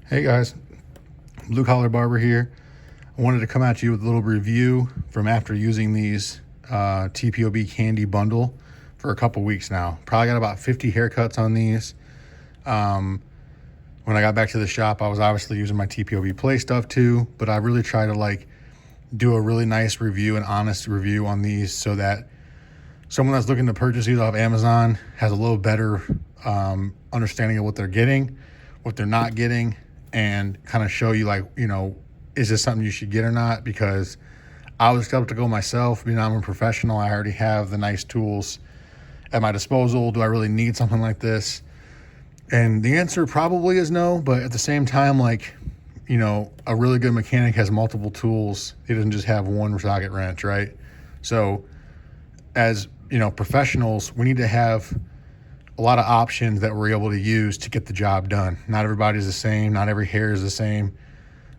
Hey guys, Blue Collar Barber here. I wanted to come at you with a little review from after using these TPOB candy bundle for a couple weeks now. Probably got about 50 haircuts on these. When I got back to the shop, I was obviously using my TPOB play stuff too, but I really try to do a really nice review, an honest review on these, so that someone that's looking to purchase these off Amazon has a little better understanding of what they're getting, what they're not getting, and kind of show you is this something you should get or not? Because I was skeptical myself. Being I'm a professional, I already have the nice tools at my disposal. Do I really need something like this? And the answer probably is no, but at the same time, a really good mechanic has multiple tools. He doesn't just have one socket wrench, right? So as professionals, we need to have a lot of options that we're able to use to get the job done. Not everybody's the same. Not every hair is the same.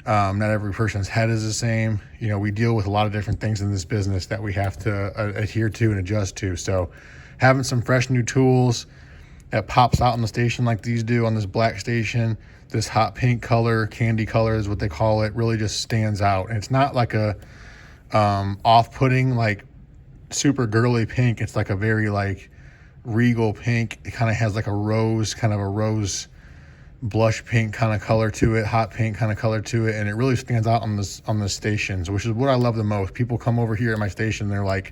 Not every person's head is the same. We deal with a lot of different things in this business that we have to adhere to and adjust to. So having some fresh new tools that pops out on the station like these do on this black station, this hot pink color, candy color is what they call it, really just stands out. And it's not like a off-putting, super girly pink. It's like a very regal pink. It kind of has a rose blush pink kind of color to it, hot pink kind of color to it, and it really stands out on the stations, which is what I love the most. People come over here at my station, they're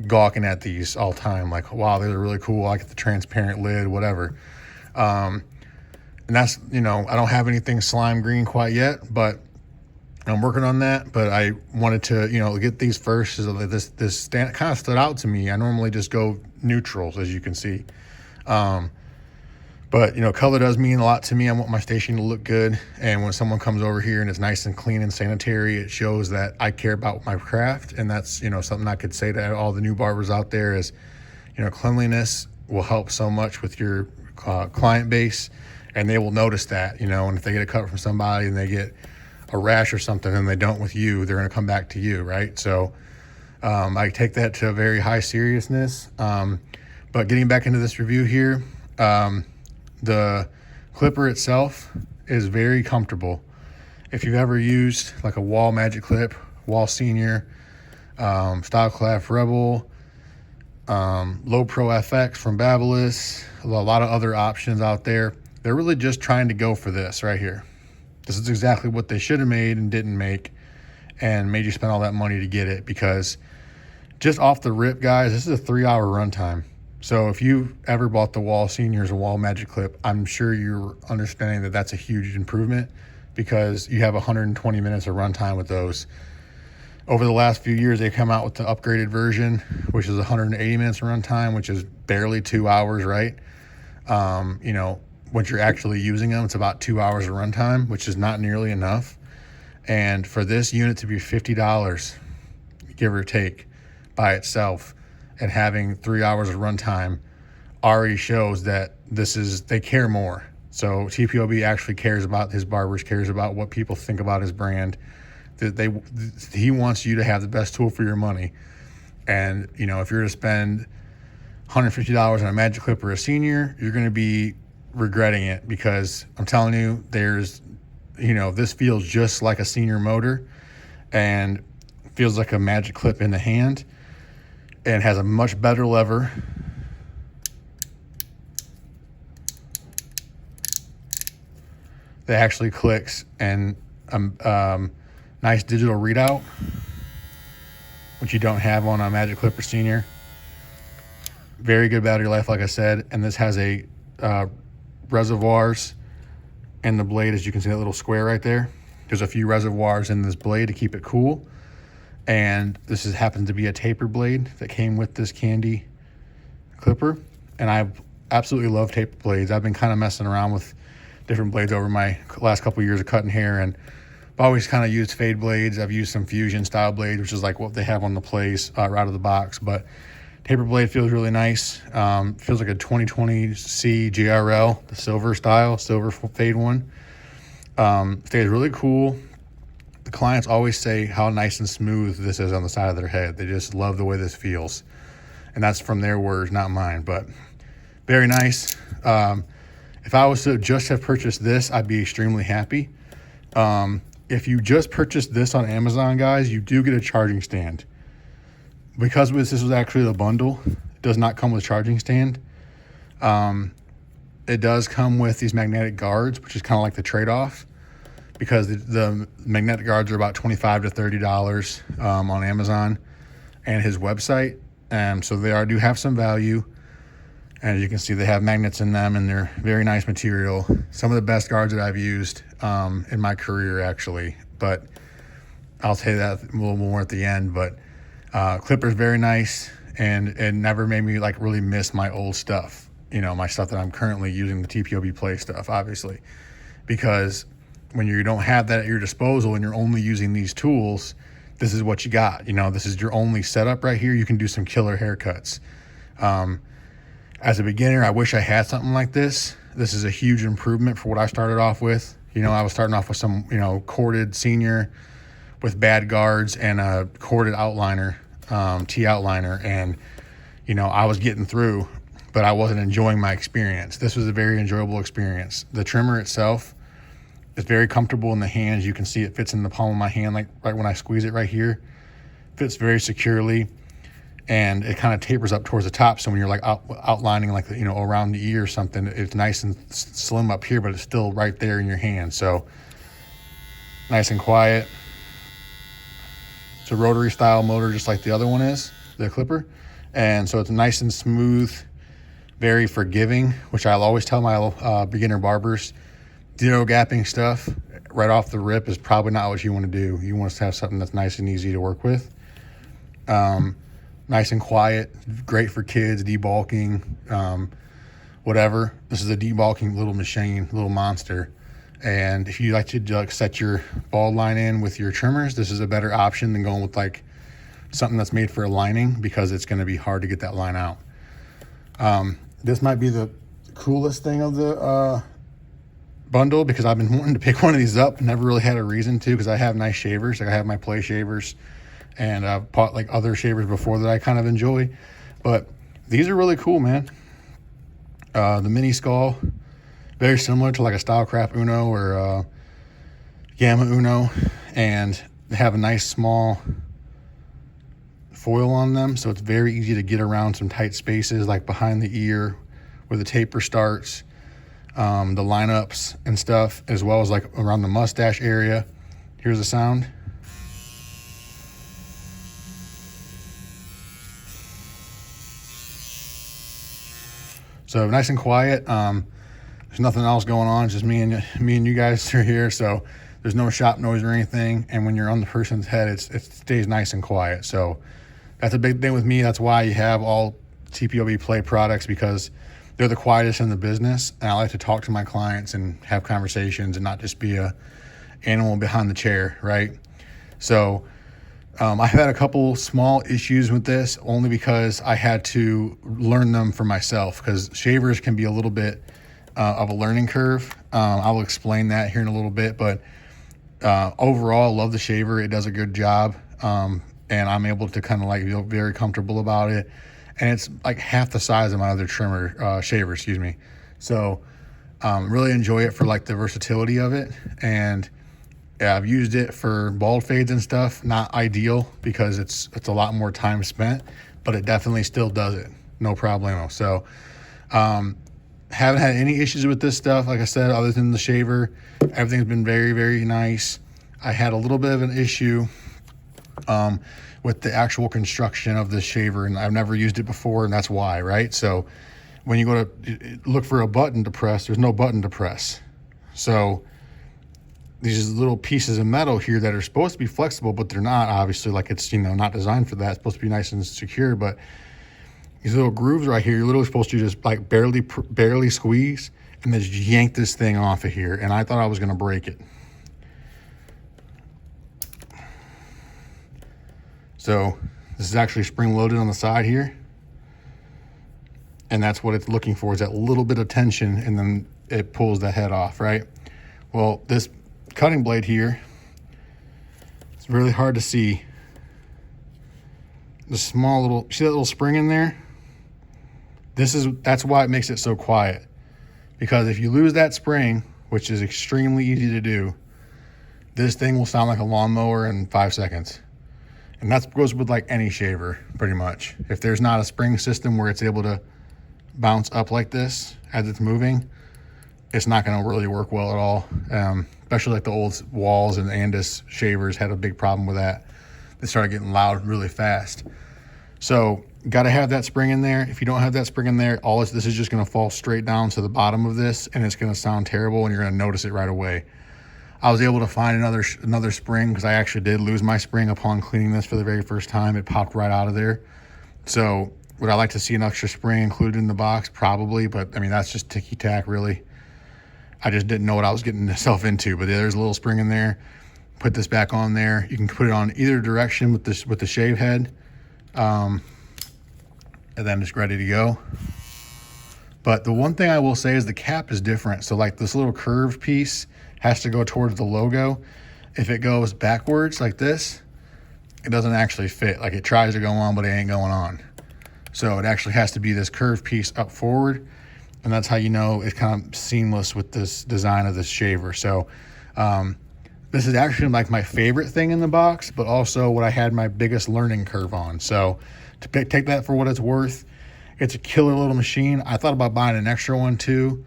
gawking at these all the time, wow, they're really cool. I get the transparent lid, whatever. And that's, I don't have anything slime green quite yet, but I'm working on that. But I wanted to, get these first. So this kind of stood out to me. I normally just go neutrals, as you can see. But color does mean a lot to me. I want my station to look good. And when someone comes over here and it's nice and clean and sanitary, it shows that I care about my craft. And that's, something I could say to all the new barbers out there is, cleanliness will help so much with your client base, and they will notice that, and if they get a cut from somebody and they get a rash or something and they don't with you, they're going to come back to you, right? So I take that to a very high seriousness. But getting back into this review here, the clipper itself is very comfortable. If you've ever used a Wall Magic Clip, Wall Senior, Stylecraft Rebel, Low Pro FX from Babyliss, a lot of other options out there, they're really just trying to go for this right here. This is exactly what they should have made and didn't make, and made you spend all that money to get it. Because just off the rip, guys, this is a 3-hour runtime. So if you ever bought the Wall Seniors or Wall Magic Clip, I'm sure you're understanding that that's a huge improvement, because you have 120 minutes of runtime with those. Over the last few years, they've come out with the upgraded version, which is 180 minutes of runtime, which is barely 2 hours, right? Once you're actually using them, it's about 2 hours of runtime, which is not nearly enough. And for this unit to be $50, give or take, by itself, and having 3 hours of runtime already shows that they care more. So TPOB actually cares about his barbers, cares about what people think about his brand. He wants you to have the best tool for your money. And if you're to spend $150 on a Magic Clip or a Senior, you're going to be regretting it, because I'm telling you, this feels just like a Senior motor, and feels like a Magic Clip in the hand, and has a much better lever. That actually clicks, and nice digital readout, which you don't have on a Magic Clip or Senior. Very good battery life, like I said. And this has a reservoirs in the blade, as you can see that little square right there. There's a few reservoirs in this blade to keep it cool. And this happens to be a taper blade that came with this candy clipper. And I absolutely love taper blades. I've been kind of messing around with different blades over my last couple of years of cutting hair, and I've always kind of used fade blades. I've used some fusion style blades, which is like what they have on the plays right out of the box. But taper blade feels really nice. Feels like a 2020C GRL, the silver fade one. Stays really cool. The clients always say how nice and smooth this is on the side of their head. They just love the way this feels. And that's from their words, not mine, but very nice. If I was to just have purchased this, I'd be extremely happy. If you just purchased this on Amazon, guys, you do get a charging stand. Because this was actually the bundle, it does not come with a charging stand. It does come with these magnetic guards, which is kind of like the trade-off, because the magnetic guards are about $25 to $30 on Amazon and his website. So they do have some value. As you can see, they have magnets in them, and they're very nice material. Some of the best guards that I've used in my career, actually. But I'll tell you that a little more at the end. But Clipper's very nice, and it never made me like really miss my old stuff. You know, my stuff that I'm currently using, the TPOB Play stuff, obviously. Because when you don't have that at your disposal and you're only using these tools, this is what you got. You know, this is your only setup right here. You can do some killer haircuts. As a beginner, I wish I had something like this. This is a huge improvement for what I started off with. You know, I was starting off with some, corded senior with bad guards and a corded outliner, T-outliner. And, I was getting through, but I wasn't enjoying my experience. This was a very enjoyable experience. The trimmer itself is very comfortable in the hands. You can see it fits in the palm of my hand, like right when I squeeze it right here. Fits very securely. And it kind of tapers up towards the top. So when you're like outlining like, around the ear or something, it's nice and slim up here, but it's still right there in your hand. So nice and quiet. It's a rotary style motor, just like the other one is, the Clipper. And so it's nice and smooth, very forgiving, which I'll always tell my beginner barbers, zero gapping stuff right off the rip is probably not what you want to do. You want to have something that's nice and easy to work with. Nice and quiet, great for kids, debulking, whatever. This is a debulking little machine, little monster. And if you like to set your bald line in with your trimmers, this is a better option than going with like something that's made for a lining, because it's going to be hard to get that line out. This might be the coolest thing of the bundle, because I've been wanting to pick one of these up, never really had a reason to, because I have nice shavers. Like I have my Play shavers, and I've bought like other shavers before that I kind of enjoy, but these are really cool, man. The mini skull, very similar to like a Stylecraft Uno or Gamma Uno, and they have a nice small foil on them, so it's very easy to get around some tight spaces like behind the ear where the taper starts, the lineups and stuff, as well as like around the mustache area. Here's the sound. So nice and quiet. There's nothing else going on. It's just me and you guys are here. So there's no shop noise or anything. And when you're on the person's head, it stays nice and quiet. So that's a big thing with me. That's why you have all TPOB Play products, because they're the quietest in the business. And I like to talk to my clients and have conversations and not just be a animal behind the chair, right? So I've had a couple small issues with this, only because I had to learn them for myself, because shavers can be a little bit of a learning curve. I'll explain that here in a little bit, but overall, love the shaver. It does a good job, and I'm able to kind of like feel very comfortable about it. And it's like half the size of my other shaver, excuse me. So really enjoy it for like the versatility of it. And yeah, I've used it for bald fades and stuff. Not ideal, because it's a lot more time spent, but it definitely still does it. No problemo. So haven't had any issues with this stuff. Like I said, other than the shaver, everything's been very, very nice. I had a little bit of an issue with the actual construction of the shaver, and I've never used it before, and that's why, right? So when you go to look for a button to press, there's no button to press. So these little pieces of metal here that are supposed to be flexible, but they're not, obviously, like it's, not designed for that. It's supposed to be nice and secure, but these little grooves right here, you're literally supposed to just like barely squeeze and then just yank this thing off of here. And I thought I was gonna break it. So this is actually spring loaded on the side here. And that's what it's looking for, is that little bit of tension, and then it pulls the head off, right? Well, this cutting blade here, it's really hard to see. The small little, see that little spring in there? That's why it makes it so quiet, because if you lose that spring, which is extremely easy to do, this thing will sound like a lawnmower in 5 seconds. And that goes with like any shaver, pretty much. If there's not a spring system where it's able to bounce up like this as it's moving, it's not going to really work well at all. Especially like the old Walls and Andis shavers had a big problem with that. They started getting loud really fast. So got to have that spring in there. If you don't have that spring in there, this is just going to fall straight down to the bottom of this, and it's going to sound terrible, and you're going to notice it right away. I was able to find another spring, because I actually did lose my spring upon cleaning this for the very first time. It popped right out of there. So would I like to see an extra spring included in the box? Probably, but I mean, that's just ticky-tack, really. I just didn't know what I was getting myself into, but there's a little spring in there. Put this back on there. You can put it on either direction with the shave head, and then just ready to go. But the one thing I will say is the cap is different. So like this little curved piece has to go towards the logo. If it goes backwards like this, it doesn't actually fit. Like it tries to go on, but it ain't going on. So it actually has to be this curved piece up forward. And that's how you know it's kind of seamless with this design of this shaver. So this is actually like my favorite thing in the box, but also what I had my biggest learning curve on. So to take that for what it's worth, it's a killer little machine. I thought about buying an extra one too.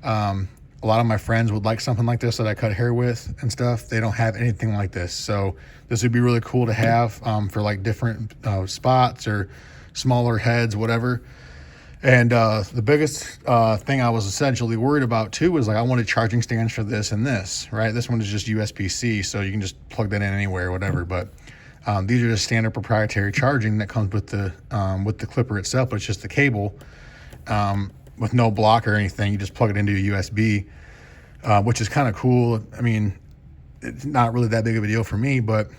A lot of my friends would like something like this that I cut hair with and stuff. They don't have anything like this. So this would be really cool to have for like different spots or smaller heads, whatever. And the biggest thing I was essentially worried about too was like I wanted charging stands for this and this, right? This one is just USB-C, so you can just plug that in anywhere, whatever. But these are just standard proprietary charging that comes with the clipper itself, but it's just the cable with no block or anything. You just plug it into a USB, which is kind of cool. I mean, it's not really that big of a deal for me, but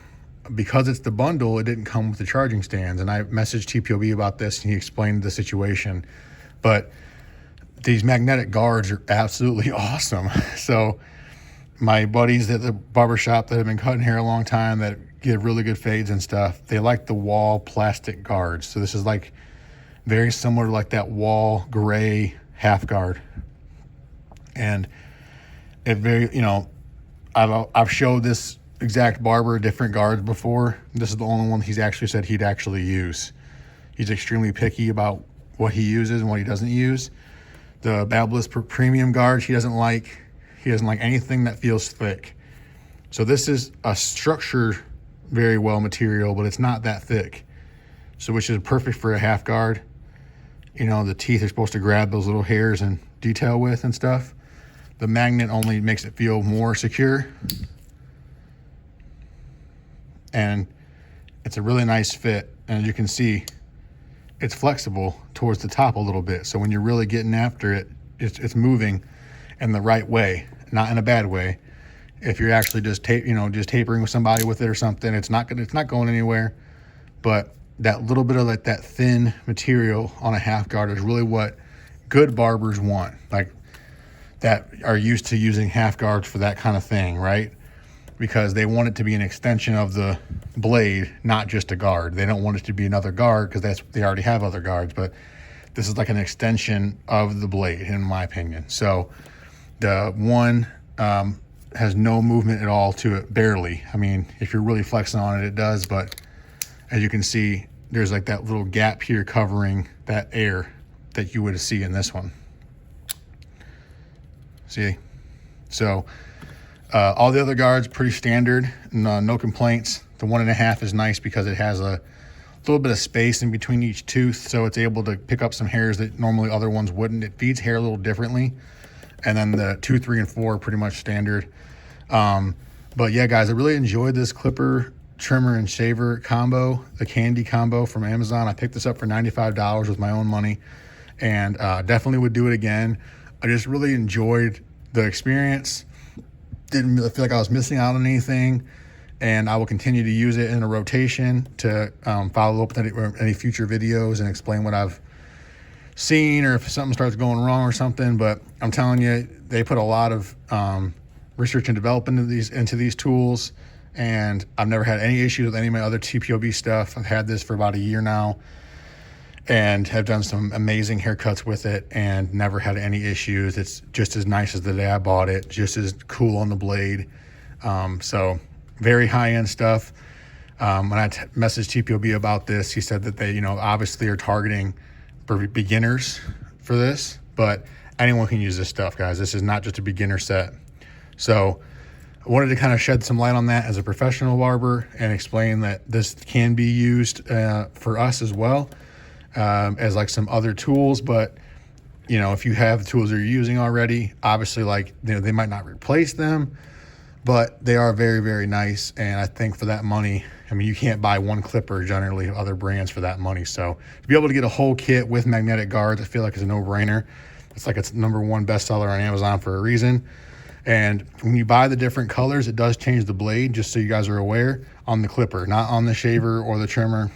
because it's the bundle, it didn't come with the charging stands. And I messaged TPOB about this, and he explained the situation. But these magnetic guards are absolutely awesome. So my buddies at the barbershop that have been cutting hair a long time, that give really good fades and stuff, they like the Wall plastic guards. So this is like very similar to like that Wall gray half guard. And it very, I've showed this exact barber different guards before. This is the only one he's actually said he'd actually use. He's extremely picky about what he uses and what he doesn't use. The Babyliss premium guards he doesn't like anything that feels thick. So this is a structured very well material, but it's not that thick, so which is perfect for a half guard. The teeth are supposed to grab those little hairs and detail with and stuff. The magnet only makes it feel more secure. And it's a really nice fit. And as you can see, it's flexible towards the top a little bit. So when you're really getting after it, it's moving in the right way, not in a bad way. If you're actually just tapering with somebody with it or something, it's not going anywhere. But that little bit of like that thin material on a half guard is really what good barbers want, like that are used to using half guards for that kind of thing, right? Because they want it to be an extension of the blade, not just a guard. They don't want it to be another guard because they already have other guards, but this is like an extension of the blade, in my opinion. So the one has no movement at all to it, barely. I mean, if you're really flexing on it, it does, but as you can see, there's like that little gap here covering that air that you would see in this one. See? So all the other guards pretty standard, no complaints. The 1.5 is nice because it has a little bit of space in between each tooth, so it's able to pick up some hairs that normally other ones wouldn't. It feeds hair a little differently. And then the 2, 3, and 4 are pretty much standard. But yeah, guys, I really enjoyed this clipper, trimmer, and shaver combo, the candy combo from Amazon. I picked this up for $95 with my own money, and definitely would do it again. I just really enjoyed the experience. Didn't really feel like I was missing out on anything, and I will continue to use it in a rotation to follow up with any future videos and explain what I've seen, or if something starts going wrong or something. But I'm telling you, they put a lot of research and development into these tools, and I've never had any issues with any of my other TPOB stuff. I've had this for about a year now, and have done some amazing haircuts with it and never had any issues. It's just as nice as the day I bought it, just as cool on the blade. So very high-end stuff. When I messaged TPOB about this, he said that they, you know, obviously are targeting for beginners for this, but anyone can use this stuff, guys. This is not just a beginner set. So I wanted to kind of shed some light on that as a professional barber and explain that this can be used for us as well, as like some other tools. But you know, if you have the tools that you're using already, obviously, like, you know, they might not replace them, but they are very, very nice. And I think for that money, I mean, you can't buy one clipper generally other brands for that money. So to be able to get a whole kit with magnetic guards, I feel like it's a no-brainer. It's like it's #1 bestseller on Amazon for a reason. And when you buy the different colors, it does change the blade, just so you guys are aware, on the clipper, not on the shaver or the trimmer,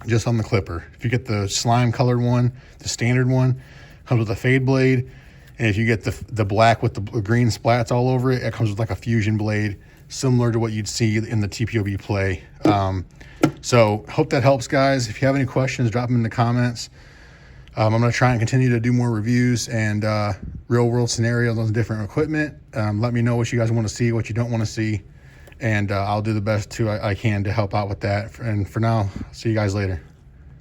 just on the clipper. If you get the slime colored one, the standard one, comes with a fade blade. And if you get the black with the green splats all over it, it comes with like a fusion blade, similar to what you'd see in the TPOB play. So hope that helps, guys. If you have any questions, drop them in the comments. I'm going to try and continue to do more reviews and real world scenarios on different equipment. Let me know what you guys want to see, what you don't want to see, and I'll do the best I can to help out with that. And for now, see you guys later.